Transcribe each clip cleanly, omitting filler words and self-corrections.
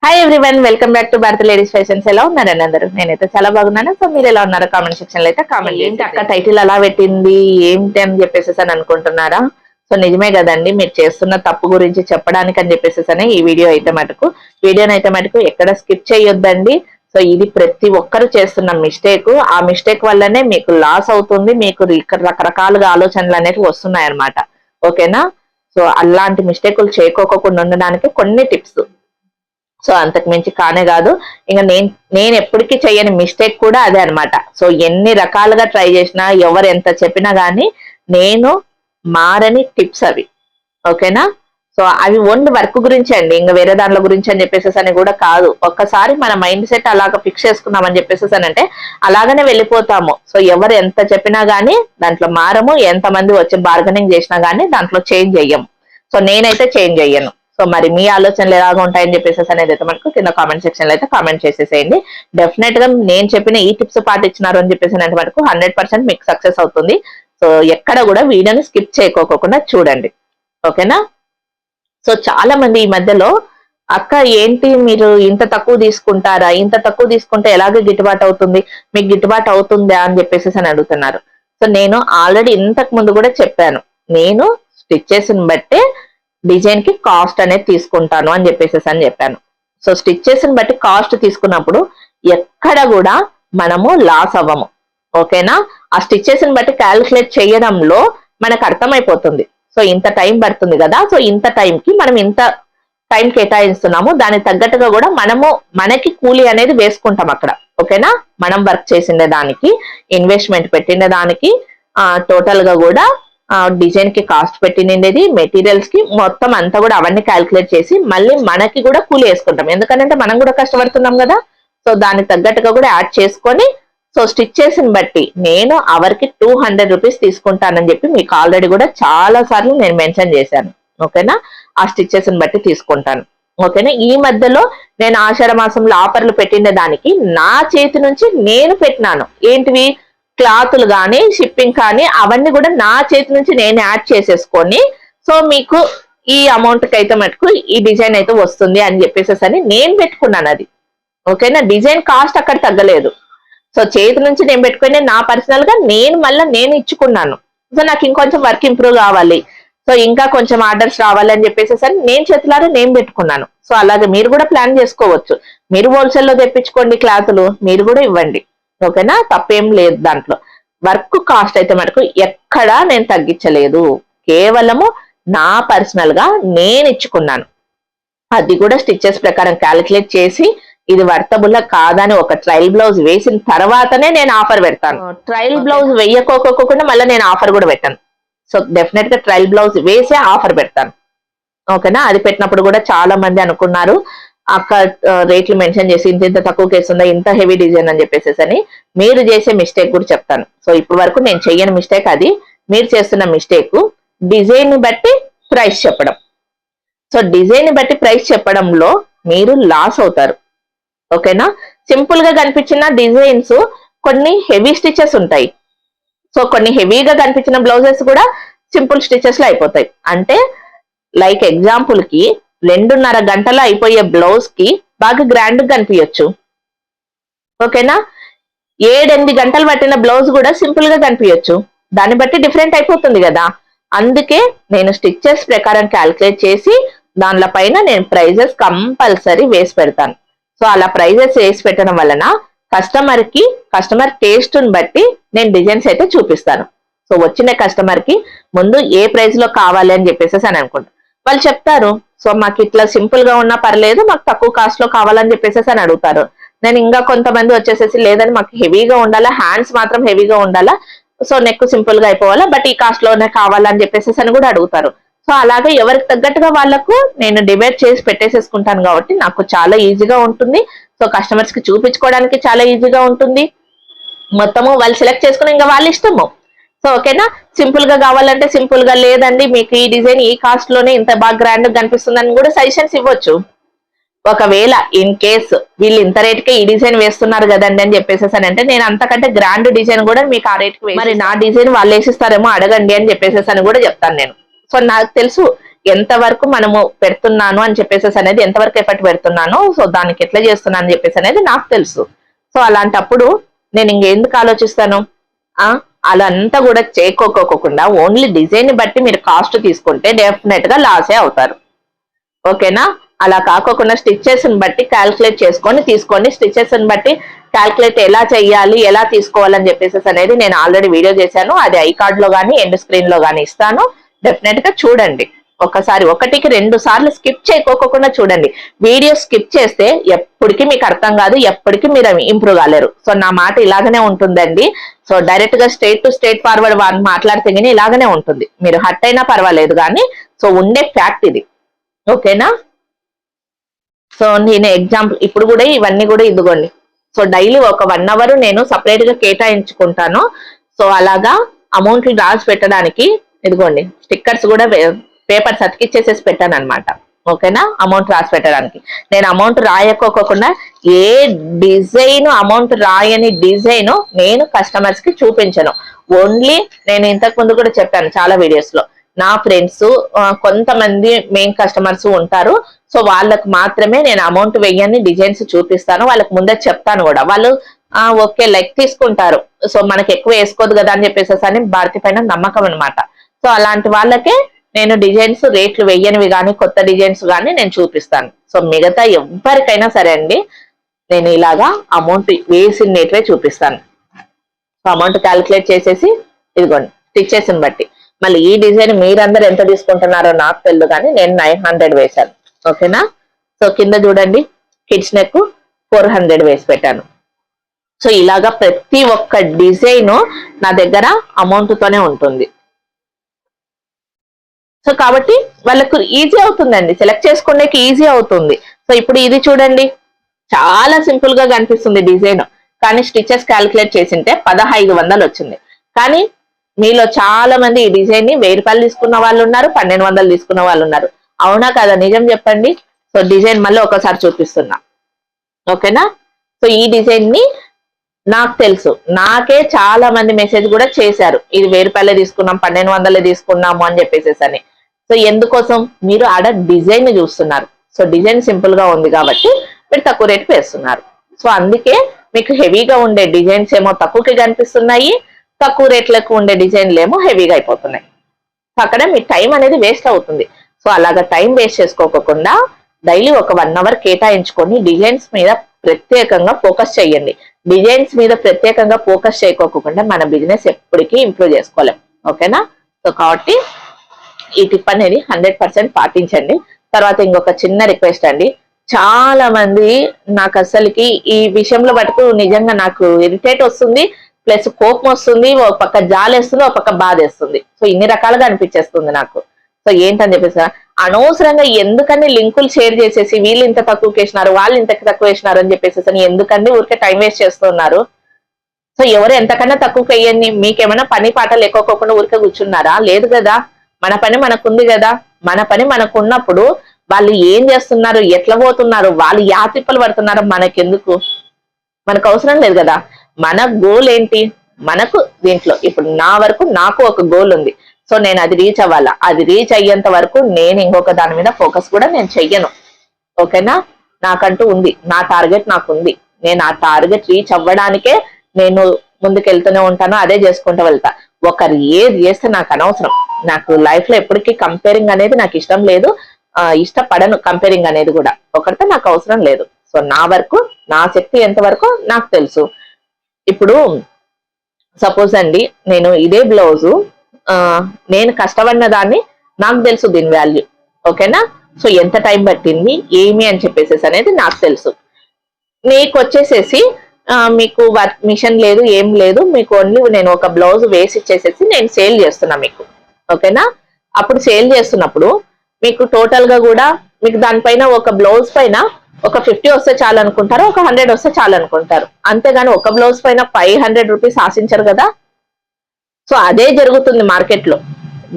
Hi everyone, welcome back to Bharati ladies fashions. ఎలా ఉన్నారండి అందరూ? నేనైతే చాలా బాగున్నాను. సో మీరు ఎలా ఉన్నారో కామెంట్ సెక్షన్ లో అయితే కామెంట్. ఏంటి అక్క టైటిల్ అలా పెట్టింది ఏంటి అని చెప్పేసి అని అనుకుంటున్నారా? సో నిజమే కదండి, మీరు చేస్తున్న తప్పు గురించి చెప్పడానికి అని చెప్పేసి ఈ వీడియో అయితే మటుకు ఎక్కడ స్కిప్ చేయొద్దండి. సో ఇది ప్రతి ఒక్కరు చేస్తున్న మిస్టేక్. ఆ మిస్టేక్ వల్లనే మీకు లాస్ అవుతుంది, మీకు రకరకాలుగా ఆలోచనలు అనేవి వస్తున్నాయి అన్నమాట. ఓకేనా? సో అలాంటి మిస్టేకులు చేయకోకుండా ఉండడానికి కొన్ని టిప్స్. సో అంతకు మించి కానే కాదు. ఇంకా నేను ఎప్పటికీ చేయని మిస్టేక్ కూడా అదే అనమాట. సో ఎన్ని రకాలుగా ట్రై చేసినా, ఎవరు ఎంత చెప్పినా గానీ నేను మారని టిప్స్ అవి. ఓకేనా? సో అవి ఓన్లీ వర్క్ గురించి అండి, ఇంకా వేరే దానిల గురించి అని చెప్పేసి అని కూడా కాదు. ఒక్కసారి మన మైండ్ సెట్ అలాగ ఫిక్స్ చేసుకున్నామని చెప్పేసి అంటే అలాగనే వెళ్ళిపోతాము. సో ఎవరు ఎంత చెప్పినా గానీ దాంట్లో మారము, ఎంతమంది వచ్చి బార్గెనింగ్ చేసినా గానీ దాంట్లో చేంజ్ చెయ్యము. సో నేనైతే చేంజ్ అయ్యాను. సో మరి మీ ఆలోచనలు ఎలాగ ఉంటాయని చెప్పేసి అనేది అయితే మనకు కింద కామెంట్ సెక్షన్ లో అయితే కామెంట్ చేసేసేయండి. డెఫినెట్ గా నేను చెప్పిన ఈ టిప్స్ పాటించినారు అని చెప్పేసి అంటే మనకు 100% మీకు సక్సెస్ అవుతుంది. సో ఎక్కడ కూడా వీడియోని స్కిప్ చేయకోకుండా చూడండి. ఓకేనా? సో చాలా మంది ఈ మధ్యలో అక్క ఏంటి మీరు ఇంత తక్కువ తీసుకుంటారా, ఇంత తక్కువ తీసుకుంటే ఎలాగ గిట్టుబాటు అవుతుంది, మీకు గిట్టుబాటు అవుతుందా అని చెప్పేసి అని అడుగుతున్నారు. సో నేను ఆల్రెడీ ఇంతకు ముందు కూడా చెప్పాను, నేను స్టిచ్చెస్ ని బట్టి డిజైన్ కి కాస్ట్ అనేది తీసుకుంటాను అని చెప్పాను. సో స్టిచ్చెస్ ని బట్టి కాస్ట్ తీసుకున్నప్పుడు ఎక్కడ కూడా మనము లాస్ అవ్వము. ఓకేనా? ఆ స్టిచ్చెస్ ని బట్టి క్యాలిక్యులేట్ చేయడంలో మనకు అర్థమైపోతుంది. సో ఇంత టైం పడుతుంది కదా, సో ఇంత టైంకి మనం ఇంత టైం కేటాయిస్తున్నాము, దానికి తగ్గట్టుగా కూడా మనకి కూలీ అనేది వేసుకుంటాం అక్కడ. ఓకేనా? మనం వర్క్ చేసిండే దానికి, ఇన్వెస్ట్మెంట్ పెట్టిన దానికి టోటల్ గా కూడా డిజైన్ కి కాస్ట్ పెట్టిండేది, మెటీరియల్స్ కి మొత్తం అంతా కూడా అవన్నీ క్యాల్కులేట్ చేసి మళ్ళీ మనకి కూడా కూలి వేసుకుంటాం. ఎందుకంటే మనం కూడా కష్టపడుతున్నాం కదా. సో దానికి తగ్గట్టుగా కూడా యాడ్ చేసుకొని, సో స్టిచ్చెస్ ని బట్టి నేను అవర్కి 200 రూపీస్ తీసుకుంటానని చెప్పి మీకు ఆల్రెడీ కూడా చాలా సార్లు నేను మెన్షన్ చేశాను. ఓకేనా? ఆ స్టిచ్చెస్ ని బట్టి తీసుకుంటాను. ఓకేనా? ఈ మధ్యలో నేను ఆషాఢ మాసంలో ఆఫర్లు పెట్టిన దానికి నా చేతి నుంచి నేను పెట్టినాను. ఏంటివి? క్లాతులు కానీ, షిప్పింగ్ కానీ అవన్నీ కూడా నా చేతి నుంచి నేను యాడ్ చేసేసుకొని, సో మీకు ఈ అమౌంట్ కి అయితే మటుకు ఈ డిజైన్ అయితే వస్తుంది అని చెప్పేసి అని నేను పెట్టుకున్నాను అది. ఓకేనా? డిజైన్ కాస్ట్ అక్కడ తగ్గలేదు. సో చేతి నుంచి నేను పెట్టుకుని నా పర్సనల్ గా నేను ఇచ్చుకున్నాను. సో నాకు ఇంకొంచెం వర్క్ ఇంప్రూవ్ కావాలి, సో ఇంకా కొంచెం ఆర్డర్స్ రావాలి అని చెప్పేసి అని నేను చేతులారా నేను పెట్టుకున్నాను. సో అలాగే మీరు కూడా ప్లాన్ చేసుకోవచ్చు. మీరు హోల్సేల్ లో తెప్పించుకోండి క్లాతులు, మీరు కూడా ఇవ్వండి. ఓకేనా? తప్పేం లేదు దాంట్లో. వర్క్ కాస్ట్ అయితే మటుకు ఎక్కడా నేను తగ్గించలేదు, కేవలము నా పర్సనల్ గా నేను ఇచ్చుకున్నాను. అది కూడా స్టిచ్చెస్ ప్రకారం క్యాలిక్యులేట్ చేసి ఇది వర్తబుల్ కాదని ఒక ట్రయల్ బ్లౌజ్ వేసిన తర్వాతనే నేను ఆఫర్ పెడతాను. ట్రయల్ బ్లౌజ్ వేయకోకుండా మళ్ళీ నేను ఆఫర్ కూడా పెట్టాను. సో డెఫినెట్ గా ట్రయల్ బ్లౌజ్ వేసే ఆఫర్ పెడతాను. ఓకేనా? అది పెట్టినప్పుడు కూడా చాలా మంది అనుకున్నారు అక్క రేట్లు మెన్షన్ చేసి ఇంత తక్కువ కేసుందా, ఇంత హెవీ డిజైన్ అని చెప్పేసి అని. మీరు చేసే మిస్టేక్ కూడా చెప్తాను. సో ఇప్పటి వరకు నేను చెయ్యని మిస్టేక్ అది. మీరు చేస్తున్న మిస్టేక్ డిజైన్ ని బట్టి ప్రైస్ చెప్పడం. సో డిజైన్ ని బట్టి ప్రైస్ చెప్పడంలో మీరు లాస్ అవుతారు. ఓకేనా? సింపుల్ గా కనిపించిన డిజైన్స్ కొన్ని హెవీ స్టిచెస్ ఉంటాయి. సో కొన్ని హెవీగా కనిపించిన బ్లౌజెస్ కూడా సింపుల్ స్టిచెస్ లో అయిపోతాయి. అంటే లైక్ ఎగ్జాంపుల్ కి 2.5 గంటలో అయిపోయే బ్లౌజ్ కి బాగా గ్రాండ్ గా కనిపించచ్చు. ఓకేనా? 7-8 గంటలు పట్టిన బ్లౌజ్ కూడా సింపుల్ గా కనిపించచ్చు. దాన్ని బట్టి డిఫరెంట్ అయిపోతుంది కదా. అందుకే నేను స్టిచ్చెస్ ప్రకారం క్యాల్కులేట్ చేసి దానిల పైన నేను ప్రైజెస్ కంపల్సరీ వేసి పెడతాను. సో అలా ప్రైజెస్ వేసి పెట్టడం వలన కస్టమర్ టేస్ట్ ని బట్టి నేను డిజైన్స్ అయితే చూపిస్తాను. సో వచ్చిన కస్టమర్ కి ముందు ఏ ప్రైస్ లో కావాలి అని చెప్పేసి అని అనుకుంటాను. వాళ్ళు చెప్తారు, సో మాకు ఇట్లా సింపుల్ గా ఉన్నా పర్లేదు, మాకు తక్కువ కాస్ట్ లో కావాలని చెప్పేసి అని అడుగుతారు. నేను ఇంకా కొంతమంది వచ్చేసేసి లేదని మాకు హెవీగా ఉండాలా, హ్యాండ్స్ మాత్రం హెవీగా ఉండాలా, సో నెక్ సింపుల్ గా అయిపోవాలా, బట్ ఈ కాస్ట్ లోనే కావాలని చెప్పేసి అని కూడా అడుగుతారు. సో అలాగే ఎవరికి తగ్గట్టుగా వాళ్ళకు నేను డివైడ్ చేసి పెట్టేసేసుకుంటాను కాబట్టి నాకు చాలా ఈజీగా ఉంటుంది. సో కస్టమర్స్ కి చూపించుకోవడానికి చాలా ఈజీగా ఉంటుంది. మొత్తము వాళ్ళు సెలెక్ట్ చేసుకుని ఇంకా వాళ్ళ ఇష్టము. సో ఓకేనా? సింపుల్ గా కావాలంటే సింపుల్ గా, లేదండి మీకు ఈ డిజైన్ ఈ కాస్ట్ లోనే ఇంత బాగా గ్రాండ్ గా కనిపిస్తుందని కూడా సజెషన్స్ ఇవ్వచ్చు. ఒకవేళ ఇన్ కేస్ వీళ్ళు ఇంత రేట్ కే ఈ డిజైన్ వేస్తున్నారు కదండి అని చెప్పేసి అంటే నేను అంతకంటే గ్రాండ్ డిజైన్ కూడా మీకు ఆ రేట్ కి మరి నా డిజైన్ వాళ్ళు వేసిస్తారేమో అడగండి అని చెప్పేసి అని కూడా చెప్తాను నేను. సో నాకు తెలుసు ఎంతవరకు మనము పెడుతున్నాను అని చెప్పేసి అనేది, ఎంతవరకు ఎఫర్ట్ పెడుతున్నాను, సో దానికి ఎట్లా చేస్తున్నాను అని చెప్పేసి అనేది నాకు తెలుసు. సో అలాంటప్పుడు నేను ఇంకెందుకు ఆలోచిస్తాను? అలా అంతా కూడా చేయకోకోకుండా ఓన్లీ డిజైన్ ని బట్టి మీరు కాస్ట్ తీసుకుంటే డెఫినెట్ గా లాసే అవుతారు. ఓకేనా? అలా కాకోకుండా స్టిచెస్ ని బట్టి క్యాల్కులేట్ చేసుకొని తీసుకోండి. స్టిచెస్ ని బట్టి క్యాల్కులేట్ ఎలా చేయాలి, ఎలా తీసుకోవాలని చెప్పేసి అనేది నేను ఆల్రెడీ వీడియో చేశాను. అది ఐ కార్డ్ లో కానీ ఎండ్ స్క్రీన్ లో కానీ ఇస్తాను. డెఫినెట్ గా చూడండి. ఒకసారి, ఒకటికి 2 సార్లు స్కిప్ చేయకోకుండా చూడండి. వీడియో స్కిప్ చేస్తే ఎప్పటికీ మీకు అర్థం కాదు, ఎప్పటికీ మీరు ఇంప్రూవ్ కాలేరు. సో నా మాట ఇలాగనే ఉంటుందండి. సో డైరెక్ట్ గా స్ట్రేట్ టు స్ట్రేట్ ఫార్వర్డ్ మాట్లాడితే కానీ ఇలాగనే ఉంటుంది. మీరు హట్ అయినా పర్వాలేదు కానీ, సో ఉండే ఫ్యాక్ట్ ఇది. ఓకేనా? సో నేను ఎగ్జాంపుల్ ఇప్పుడు కూడా ఇవన్నీ కూడా ఇదిగోండి. సో డైలీ ఒక 1 అవర్ నేను సపరేట్ గా కేటాయించుకుంటాను. సో అలాగా అమౌంట్ రాసి పెట్టడానికి ఇదిగోండి స్టిక్కర్స్ కూడా పేపర్స్ అతికిచ్చేసేసి పెట్టాను అనమాట. ఓకేనా? అమౌంట్ రాసి పెట్టడానికి. నేను అమౌంట్ రాయకోకుండా ఏ డిజైన్, అమౌంట్ రాయని డిజైన్ నేను కస్టమర్స్ కి చూపించను. ఓన్లీ నేను ఇంతకు ముందు కూడా చెప్పాను చాలా వీడియోస్ లో, నా ఫ్రెండ్స్ కొంతమంది మెయిన్ కస్టమర్స్ ఉంటారు. సో వాళ్ళకు మాత్రమే నేను అమౌంట్ వెయ్యని డిజైన్స్ చూపిస్తాను. వాళ్ళకి ముందే చెప్తాను కూడా. వాళ్ళు ఓకే లైక్ తీసుకుంటారు. సో మనకి ఎక్కువ వేసుకోదు కదా అని చెప్పేసి అని భారతి పైన నమ్మకం అనమాట. సో అలాంటి వాళ్ళకే నేను డిజైన్స్ రేట్లు వెయ్యనివి కానీ కొత్త డిజైన్స్ కానీ నేను చూపిస్తాను. సో మిగతా ఎవరికైనా సరే అండి, నేను ఇలాగా అమౌంట్ వేసినవే చూపిస్తాను. సో అమౌంట్ క్యాలిక్యులేట్ చేసేసి ఇదిగోండి స్టిచెస్ బట్టి. మళ్ళీ ఈ డిజైన్ మీరందరూ ఎంత తీసుకుంటున్నారో నాకు తెలియదు కానీ నేను 900 వేశాను. ఓకేనా? సో కింద చూడండి కిడ్స్ నెక్ 400 వేసి పెట్టాను. సో ఇలాగా ప్రతి ఒక్క డిజైన్ నా దగ్గర అమౌంట్ తోనే ఉంటుంది. సో కాబట్టి వాళ్ళకు ఈజీ అవుతుందండి, సెలెక్ట్ చేసుకోవడానికి ఈజీ అవుతుంది. సో ఇప్పుడు ఇది చూడండి, చాలా సింపుల్ గా కనిపిస్తుంది డిజైన్, కానీ స్టిచెస్ క్యాలిక్యులేట్ చేసింటే 1500 వచ్చింది. కానీ మీలో చాలా మంది ఈ డిజైన్ ని 1000 రూపాయలు తీసుకున్న వాళ్ళు ఉన్నారు, 1200 తీసుకున్న వాళ్ళు ఉన్నారు. అవునా కదా? నిజం చెప్పండి. సో డిజైన్ మళ్ళీ ఒకసారి చూపిస్తున్నా. ఓకేనా? సో ఈ డిజైన్ ని నాకు తెలుసు, నాకే చాలా మంది మెసేజ్ కూడా చేశారు, ఇది 1000 రూపాయలే తీసుకున్నాం, 1200 తీసుకున్నాము అని చెప్పేసి అని. సో ఎందుకోసం? మీరు ఆడ డిజైన్ ని చూస్తున్నారు. సో డిజైన్ సింపుల్ గా ఉంది కాబట్టి మీరు తక్కువ రేటుకి వేస్తున్నారు. సో అందుకే మీకు హెవీగా ఉండే డిజైన్స్ ఏమో తక్కువకి కనిపిస్తున్నాయి, తక్కువ రేట్లకు ఉండే డిజైన్లు ఏమో హెవీగా అయిపోతున్నాయి. సో అక్కడ మీ టైం అనేది వేస్ట్ అవుతుంది. సో అలాగా టైం వేస్ట్ చేసుకోకుండా డైలీ ఒక 1 అవర్ కేటాయించుకొని డిజైన్స్ మీద ప్రత్యేకంగా ఫోకస్ చేయండి. డిజైన్స్ మీద ప్రత్యేకంగా ఫోకస్ చేయకోకుండా మన బిజినెస్ ఎప్పటికీ ఇంప్రూవ్ చేసుకోలేం. ఓకేనా? సో కాబట్టి ఈ టిప్ అనేది 100% పాటించండి. తర్వాత ఇంకొక చిన్న రిక్వెస్ట్ అండి, చాలా మంది నాకు అసలుకి ఈ విషయంలో మటుకు నిజంగా నాకు ఇరిటేట్ వస్తుంది, ప్లస్ కోపం వస్తుంది, ఒక పక్క జాలేస్తుంది, ఒక పక్క బాధేస్తుంది. సో ఇన్ని రకాలుగా అనిపించేస్తుంది నాకు. సో ఏంటని చెప్పేసి అనవసరంగా ఎందుకని లింకులు షేర్ చేసేసి వీళ్ళు ఇంత తక్కువ వేసినారు, వాళ్ళు ఇంత తక్కువ వేసినారు అని చెప్పేసి ఎందుకండి ఊరికే టైం వేస్ట్ చేస్తున్నారు? సో ఎవరు ఎంతకన్నా తక్కువ వేయండి, మీకేమైనా పని పాట లేకోకుండా ఊరికే కూర్చున్నారా? లేదు కదా. మన పని మనకుంది కదా. మన పని మనకు ఉన్నప్పుడు వాళ్ళు ఏం చేస్తున్నారు, ఎట్లా పోతున్నారు, వాళ్ళు యాత్రిప్పలు పడుతున్నారో మనకెందుకు? మనకు అవసరం లేదు కదా. మన గోల్ ఏంటి? మనకు దీంట్లో ఇప్పుడు నా వరకు నాకు ఒక గోల్ ఉంది. సో నేను అది రీచ్ అవ్వాలా. అది రీచ్ అయ్యేంత వరకు నేను ఇంకొక దాని మీద ఫోకస్ కూడా నేను చెయ్యను. ఓకేనా? నాకంటూ ఉంది, నా టార్గెట్ నాకు ఉంది. నేను ఆ టార్గెట్ రీచ్ అవ్వడానికే నేను ముందుకు వెళ్తూనే ఉంటాను, అదే చేసుకుంటూ వెళ్తా. ఒకరు ఏది చేస్తే నాకు అనవసరం. నాకు లైఫ్ లో ఎప్పటికీ కంపేరింగ్ అనేది నాకు ఇష్టం లేదు, ఇష్టపడను కంపేరింగ్ అనేది కూడా. ఒకరితో నాకు అవసరం లేదు. సో నా వరకు, నా శక్తి ఎంత వరకు నాకు తెలుసు. ఇప్పుడు సపోజ్ అండి, నేను ఇదే బ్లౌజు నేను కష్టపడిన దాన్ని నాకు తెలుసు దీని వాల్యూ. ఓకేనా? సో ఎంత టైం పట్టింది ఏమి అని చెప్పేసి అనేది నాకు తెలుసు. నీకు వచ్చేసేసి మీకు వర్క్ మిషన్ లేదు, ఏం లేదు, మీకు ఓన్లీ నేను ఒక బ్లౌజ్ వేసి ఇచ్చేసేసి నేను సేల్ చేస్తున్నా మీకు. ఓకేనా? అప్పుడు సేల్ చేస్తున్నప్పుడు మీకు టోటల్ గా కూడా మీకు దానిపైన ఒక బ్లౌజ్ పైన ఒక 50 వస్తే చాలు అనుకుంటారు, ఒక 100 వస్తే చాలు అనుకుంటారు. అంతేగాని ఒక బ్లౌజ్ పైన 500 రూపీస్ ఆశించరు కదా. సో అదే జరుగుతుంది మార్కెట్ లో.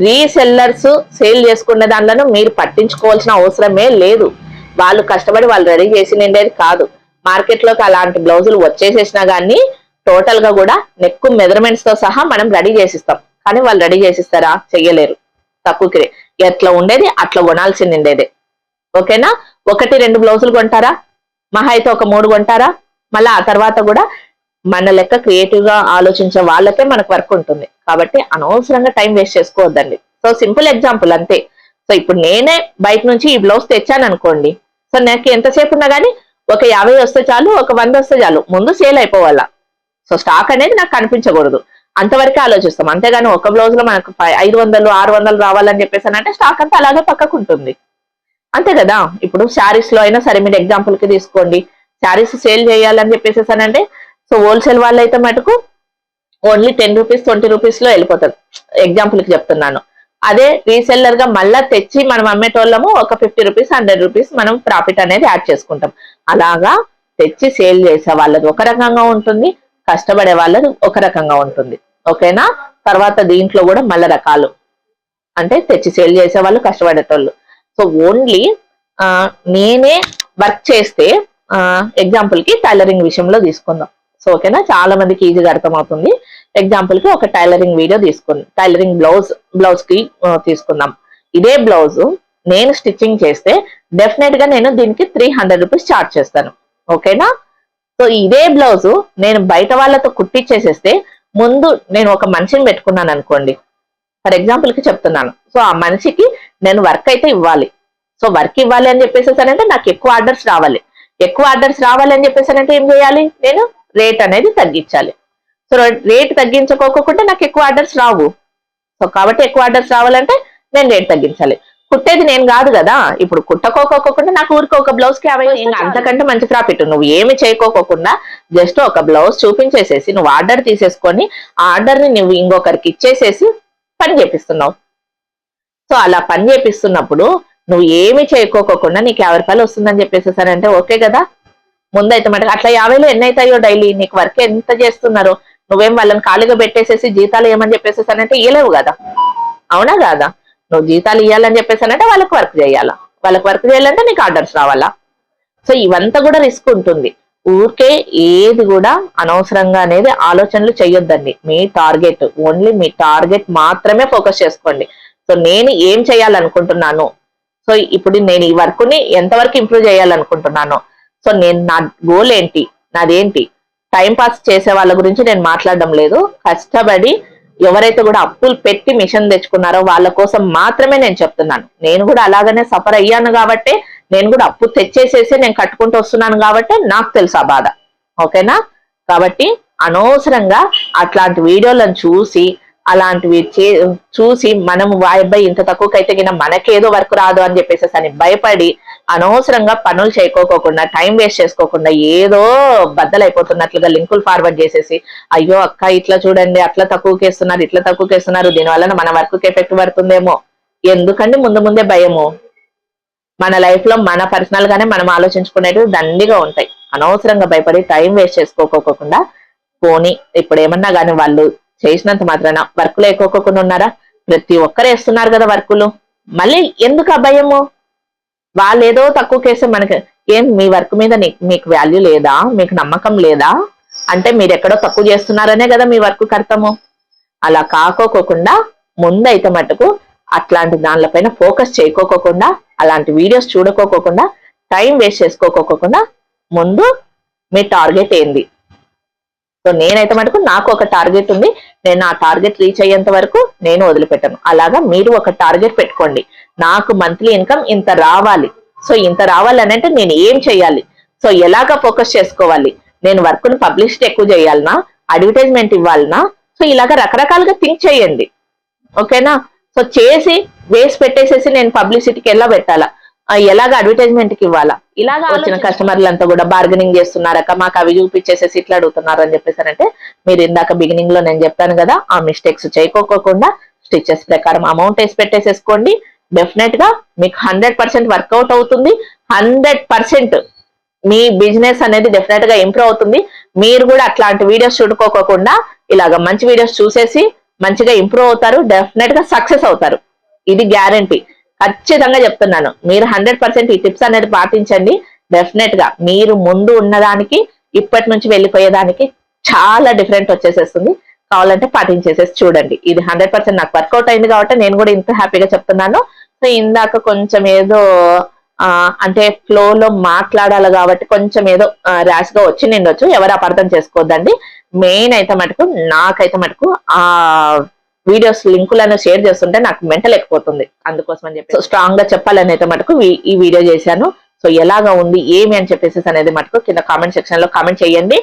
రీసెల్లర్స్ సేల్ చేసుకునే దానిలో మీరు పట్టించుకోవాల్సిన అవసరమే లేదు. వాళ్ళు కష్టపడి వాళ్ళు రెడీ చేసి నిండేది కాదు. మార్కెట్ లోకి అలాంటి బ్లౌజులు వచ్చేసేసినా గానీ టోటల్ గా కూడా నెక్ మెజర్మెంట్స్ తో సహా మనం రెడీ చేసిస్తాం. కానీ వాళ్ళు రెడీ చేసిస్తారా? చెయ్యలేరు. తక్కువకి ఎట్లా ఉండేది అట్లా కొనాల్సింది ఉండేది. ఓకేనా? 1-2 బ్లౌజులు కొంటారా, మహా అయితే ఒక 3 కొంటారా. మళ్ళీ ఆ తర్వాత కూడా మన లెక్క క్రియేటివ్ గా ఆలోచించే వాళ్ళకే మనకు వర్క్ ఉంటుంది. కాబట్టి అనవసరంగా టైం వేస్ట్ చేసుకోవద్దండి. సో సింపుల్ ఎగ్జాంపుల్ అంతే. సో ఇప్పుడు నేనే బయట నుంచి ఈ బ్లౌజ్ తెచ్చాను అనుకోండి, సో నాకు ఎంతసేపు ఉన్నా కానీ ఒక 50 వస్తే చాలు, ఒక 100 వస్తే చాలు, ముందు సేల్ అయిపోవాలా. సో స్టాక్ అనేది నాకు కనిపించకూడదు, అంతవరకే ఆలోచిస్తాం. అంతేగాని ఒక బ్లౌజ్ లో మనకు 500 600 రావాలని చెప్పేసి అంటే స్టాక్ అంతా అలాగే పక్కకు ఉంటుంది. అంతే కదా. ఇప్పుడు శారీస్ లో అయినా సరే మీరు ఎగ్జాంపుల్ కి తీసుకోండి, శారీస్ సేల్ చేయాలని చెప్పేసి అంటే సో హోల్సేల్ వాళ్ళు అయితే మటుకు ఓన్లీ 10 రూపీస్ 20 రూపీస్ లో వెళ్ళిపోతుంది, ఎగ్జాంపుల్ కి చెప్తున్నాను. అదే రీసెల్లర్ గా మళ్ళా తెచ్చి మనం అమ్మేటోళ్ళము ఒక 50 రూపీస్ 100 రూపీస్ మనం ప్రాఫిట్ అనేది యాడ్ చేసుకుంటాం. అలాగా తెచ్చి సేల్ చేసే వాళ్ళది ఒక రకంగా ఉంటుంది, కష్టపడే వాళ్ళది ఒక రకంగా ఉంటుంది. ఓకేనా? తర్వాత దీంట్లో కూడా మళ్ళీ రకాలు, అంటే తెచ్చి సేల్ చేసే వాళ్ళు, కష్టపడేటోళ్ళు. సో ఓన్లీ నేనే వర్క్ చేస్తే ఎగ్జాంపుల్ కి టైలరింగ్ విషయంలో తీసుకుందాం. సో ఓకేనా, చాలా మందికి ఈజీగా అర్థమవుతుంది. ఎగ్జాంపుల్ కి ఒక టైలరింగ్ వీడియో తీసుకుందాం, టైలరింగ్ బ్లౌజ్ కి తీసుకుందాం. ఇదే బ్లౌజ్ నేను స్టిచ్చింగ్ చేస్తే డెఫినెట్ గా నేను దీనికి 300 రూపీస్ చార్జ్ చేస్తాను. ఓకేనా? సో ఇదే బ్లౌజ్ నేను బయట వాళ్ళతో కుట్టించేసేస్తే, ముందు నేను ఒక మనిషిని పెట్టుకున్నాను అనుకోండి, ఫర్ ఎగ్జాంపుల్ కి చెప్తున్నాను. సో ఆ మనిషికి నేను వర్క్ అయితే ఇవ్వాలి. సో వర్క్ ఇవ్వాలి అని చెప్పేసి అంటే నాకు ఎక్కువ ఆర్డర్స్ రావాలి. ఎక్కువ ఆర్డర్స్ రావాలి అని చెప్పేసి అంటే ఏం చేయాలి, నేను రేట్ అనేది తగ్గించాలి. సో రేట్ తగ్గించుకోకుండా నాకు ఎక్కువ ఆర్డర్స్ రావు. సో కాబట్టి ఎక్కువ ఆర్డర్స్ రావాలంటే నేను రేట్ తగ్గించాలి. కుట్టేది నేను కాదు కదా. ఇప్పుడు కుట్టకోకోకుండా నాకు ఊరికి ఒక బ్లౌజ్ కి 50, ఇంకా అంతకంటే మంచి ప్రాఫిట్. నువ్వు ఏమి చేయకోకుండా జస్ట్ ఒక బ్లౌజ్ చూపించేసేసి నువ్వు ఆర్డర్ తీసేసుకొని ఆ ఆర్డర్ ని నువ్వు ఇంకొకరికి ఇచ్చేసేసి పని చేపిస్తున్నావు. సో అలా పని చేపిస్తున్నప్పుడు నువ్వు ఏమి చేయకోకుండా నీకు 50 రూపాయలు వస్తుందని చెప్పేసేసానంటే ఓకే కదా. ముందైతే మాట అట్లా 50లో ఎన్ని అవుతాయో డైలీ, నీకు వర్క్ ఎంత చేస్తున్నారో, నువ్వేం వాళ్ళని ఖాళీగా పెట్టేసేసి జీతాలు ఏమని చెప్పేసేసానంటే ఇయ్యలేవు కదా. అవునా కాదా? నువ్వు జీతాలు ఇవ్వాలని చెప్పేసానంటే వాళ్ళకి వర్క్ చేయాలా, వాళ్ళకి వర్క్ చేయాలంటే నీకు ఆర్డర్స్ రావాలా. సో ఇవంతా కూడా రిస్క్ ఉంటుంది. ఊరికే ఏది కూడా అనవసరంగా అనేది ఆలోచనలు చేయొద్దండి. మీ టార్గెట్, ఓన్లీ మీ టార్గెట్ మాత్రమే ఫోకస్ చేసుకోండి. సో నేను ఏం చేయాలనుకుంటున్నాను, సో ఇప్పుడు నేను ఈ వర్క్ ని ఎంతవరకు ఇంప్రూవ్ చేయాలనుకుంటున్నాను, సో నేను నా గోల్ ఏంటి, నాదేంటి. టైం పాస్ చేసే వాళ్ళ గురించి నేను మాట్లాడడం లేదు. కష్టపడి ఎవరైతే కూడా అప్పులు పెట్టి మిషన్ తెచ్చుకున్నారో వాళ్ళ కోసం మాత్రమే నేను చెప్తున్నాను. నేను కూడా అలాగనే సఫర్ అయ్యాను కాబట్టి, నేను కూడా అప్పు తెచ్చేసేసి నేను కట్టుకుంటూ వస్తున్నాను కాబట్టి నాకు తెలుసు ఆ బాధ. ఓకేనా? కాబట్టి అనవసరంగా అట్లాంటి వీడియోలను చూసి అలాంటివి చూసి మనము వాయిబ్బాయి ఇంత తక్కువకైతే కింద మనకేదో వర్క్ రాదు అని చెప్పేసి అని భయపడి అనవసరంగా పనులు చేయకోకుండా, టైం వేస్ట్ చేసుకోకుండా, ఏదో బద్దలైపోతున్నట్లుగా లింకులు ఫార్వర్డ్ చేసేసి అయ్యో అక్క ఇట్లా చూడండి అట్లా తక్కువకేస్తున్నారు, ఇట్లా తక్కువకేస్తున్నారు, దీనివల్ల మన వర్క్ ఎఫెక్ట్ పడుతుందేమో. ఎందుకండి ముందే భయము. మన లైఫ్ లో మన పర్సనల్ గానే మనం ఆలోచించుకునేవి దండిగా ఉంటాయి. అనవసరంగా భయపడి టైం వేస్ట్ చేసుకోకోకుండా పోనీ ఇప్పుడు ఏమన్నా కానీ వాళ్ళు చేసినంత మాత్రాన వర్క్ లేకోకుండా ఉన్నారా? ప్రతి ఒక్కరు వేస్తున్నారు కదా వర్కులు. మళ్ళీ ఎందుకు ఆ భయము? వాళ్ళు ఏదో తక్కువ కేసే మనకి ఏం మీ వర్క్ మీద మీకు వాల్యూ లేదా, మీకు నమ్మకం లేదా అంటే మీరు ఎక్కడో తక్కువ చేస్తున్నారనే కదా మీ వర్క్ అర్థము. అలా కాకోకుండా ముందైతే మటుకు అట్లాంటి దానిపైన ఫోకస్ చేయకోకుండా, అలాంటి వీడియోస్ చూడకోకుండా, టైం వేస్ట్ చేసుకోకోకుండా ముందు మీ టార్గెట్ ఏంది. సో నేనైతే మటుకు నాకు ఒక టార్గెట్ ఉంది, నేను ఆ టార్గెట్ రీచ్ అయ్యేంత వరకు నేను వదిలిపెట్టాను. అలాగా మీరు ఒక టార్గెట్ పెట్టుకోండి, నాకు మంత్లీ ఇన్కమ్ ఇంత రావాలి. సో ఇంత రావాలని అంటే నేను ఏం చేయాలి, సో ఎలాగా ఫోకస్ చేసుకోవాలి, నేను వర్క్ ను పబ్లిసిటీ ఎక్కువ చేయాలనా, అడ్వర్టైజ్మెంట్ ఇవ్వాలనా, సో ఇలాగా రకరకాలుగా థింక్ చేయండి. ఓకేనా? సో చేసి వేసి పెట్టేసేసి నేను పబ్లిసిటీకి ఎలా పెట్టాలా, ఎలాగ అడ్వర్టైజ్మెంట్ కి ఇవ్వాలా, ఇలాగా వచ్చిన కస్టమర్లంతా కూడా బార్గెనింగ్ చేస్తున్నారక మాకు అవి చూపించేసేసి ఇట్లా అడుగుతున్నారు అని చెప్పేసారంటే మీరు ఇందాక బిగినింగ్ లో నేను చెప్పాను కదా, ఆ మిస్టేక్స్ చేయకోకుండా స్టిచెస్ ప్రకారం అమౌంట్ వేసి పెట్టేసేసుకోండి. డెఫినెట్ గా మీకు 100% వర్కౌట్ అవుతుంది. 100% మీ బిజినెస్ అనేది డెఫినెట్ గా ఇంప్రూవ్ అవుతుంది. మీరు కూడా అట్లాంటి వీడియోస్ చూడుకోకుండా ఇలాగ మంచి వీడియోస్ చూసేసి మంచిగా ఇంప్రూవ్ అవుతారు, డెఫినెట్ గా సక్సెస్ అవుతారు. ఇది గ్యారంటీ, ఖచ్చితంగా చెప్తున్నాను. మీరు 100% ఈ టిప్స్ అనేది పాటించండి. డెఫినెట్ గా మీరు ముందు ఉన్నదానికి ఇప్పటి నుంచి వెళ్ళిపోయేదానికి చాలా డిఫరెంట్ వచ్చేసేస్తుంది. కావాలంటే పాటించేసేసి చూడండి. ఇది 100% నాకు వర్కౌట్ అయింది కాబట్టి నేను కూడా ఇంత హ్యాపీగా చెప్తున్నాను. సో ఇందాక కొంచెం ఏదో అంటే ఫ్లో లో మాట్లాడాలి కాబట్టి కొంచెం ఏదో ర్యాష్ గా వచ్చి నిండొచ్చు, ఎవరు అపార్థం చేసుకోవద్దండి. మెయిన్ అయితే మటుకు నాకైతే మటుకు ఆ వీడియోస్ లింకులను షేర్ చేస్తుంటే నాకు మెంటల్ ఎక్కిపోతుంది, అందుకోసం అని చెప్పి స్ట్రాంగ్ గా చెప్పాలని అయితే మటుకు ఈ వీడియో చేశాను. సో ఎలాగా ఉంది ఏమి అని చెప్పేసి అనేది మటుకు కింద కామెంట్ సెక్షన్ లో కామెంట్ చేయండి.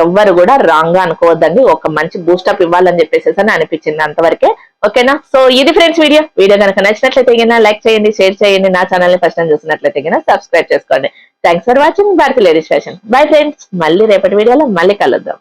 ఎవ్వరు కూడా రాంగ్ గా అనుకోవద్దండి, ఒక మంచి బూస్టప్ ఇవ్వాలని చెప్పేసి అని అనిపించింది అంతవరకే. ఓకేనా? సో ఇది ఫ్రెండ్స్ వీడియో కనుక నచ్చినట్లయితే లైక్ చేయండి, షేర్ చేయండి, నా ఛానల్ ని ఫస్ట్ టైం చూసినట్లయితే సబ్స్క్రైబ్ చేసుకోండి. Thanks for watching Bharati ladies fashion. Bye friends, మళ్ళీ రేపటి వీడియోలో మళ్ళీ కలుద్దాం.